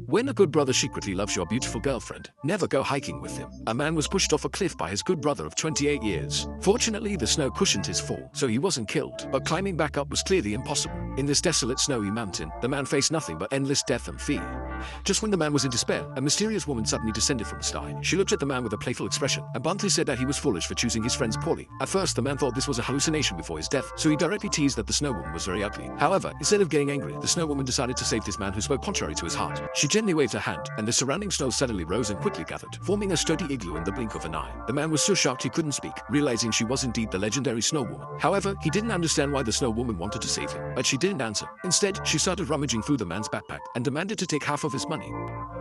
When a good brother secretly loves your beautiful girlfriend, never go hiking with him. A man was pushed off a cliff by his good brother of 28 years. Fortunately, the snow cushioned his fall, so he wasn't killed, but climbing back up was clearly impossible. In this desolate snowy mountain, the man faced nothing but endless death and fear. Just when the man was in despair, a mysterious woman suddenly descended from the sky. She looked at the man with a playful expression and bluntly said that he was foolish for choosing his friends poorly. At first, the man thought this was a hallucination before his death, so he directly teased that the snow woman was very ugly. However, instead of getting angry, the snow woman decided to save this man who spoke contrary to his heart. She gently waved her hand, and the surrounding snow suddenly rose and quickly gathered, forming a sturdy igloo in the blink of an eye. The man was so shocked he couldn't speak, realizing she was indeed the legendary snow woman. However, he didn't understand why the snow woman wanted to save him, but she didn't answer. Instead, she started rummaging through the man's backpack and demanded to take half of his money.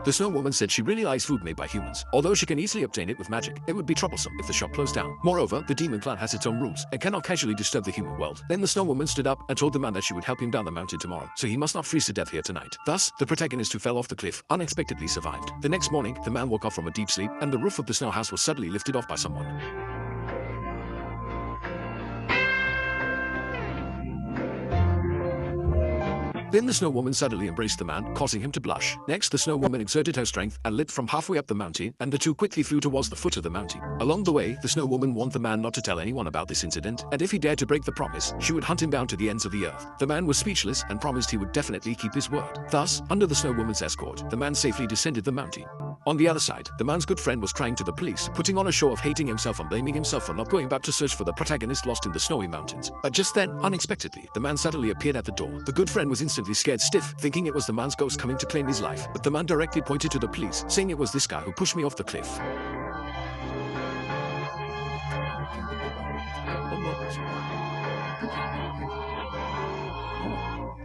The snow woman said she really likes food made by humans. Although she can easily obtain it with magic, it would be troublesome if the shop closed down. Moreover, the demon clan has its own rules and cannot casually disturb the human world. Then the snow woman stood up and told the man that she would help him down the mountain tomorrow, so he must not freeze to death here tonight. Thus, the protagonist who fell off the cliff unexpectedly survived. The next morning, the man woke up from a deep sleep, and the roof of the snow house was suddenly lifted off by someone. Then the snow woman suddenly embraced the man, causing him to blush. Next, the snow woman exerted her strength and leaped from halfway up the mountain, and the two quickly flew towards the foot of the mountain. Along the way, the snow woman warned the man not to tell anyone about this incident, and if he dared to break the promise, she would hunt him down to the ends of the earth. The man was speechless and promised he would definitely keep his word. Thus, under the snow woman's escort, the man safely descended the mountain. On the other side, the man's good friend was crying to the police, putting on a show of hating himself and blaming himself for not going back to search for the protagonist lost in the snowy mountains. But just then, unexpectedly, the man suddenly appeared at the door. The good friend was instantly scared stiff, thinking it was the man's ghost coming to claim his life. But the man directly pointed to the police, saying it was this guy who pushed me off the cliff.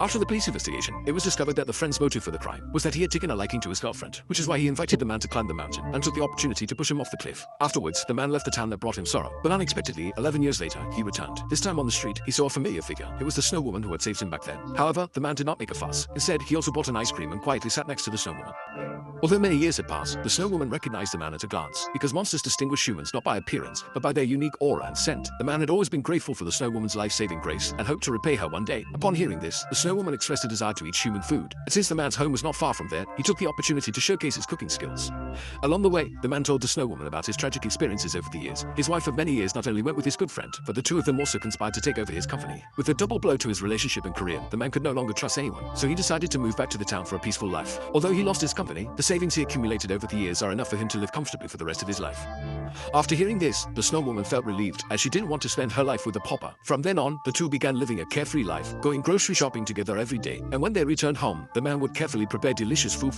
After the police investigation, it was discovered that the friend's motive for the crime was that he had taken a liking to his girlfriend, which is why he invited the man to climb the mountain and took the opportunity to push him off the cliff. Afterwards, the man left the town that brought him sorrow, but unexpectedly, 11 years later, he returned. This time on the street, he saw a familiar figure. It was the snow woman who had saved him back then. However, the man did not make a fuss. Instead, he also bought an ice cream and quietly sat next to the snow woman. Although many years had passed, the snow woman recognized the man at a glance, because monsters distinguish humans not by appearance, but by their unique aura and scent. The man had always been grateful for the snow woman's life-saving grace and hoped to repay her one day. Upon hearing this, the snow woman expressed a desire to eat human food, and since the man's home was not far from there, he took the opportunity to showcase his cooking skills. Along the way, the man told the snow woman about his tragic experiences over the years. His wife of many years not only went with his good friend, but the two of them also conspired to take over his company. With a double blow to his relationship and career, the man could no longer trust anyone, so he decided to move back to the town for a peaceful life. Although he lost his company, the savings he accumulated over the years are enough for him to live comfortably for the rest of his life. After hearing this, the snow woman felt relieved, as she didn't want to spend her life with a pauper. From then on, the two began living a carefree life, going grocery shopping together every day, and when they returned home, the man would carefully prepare delicious food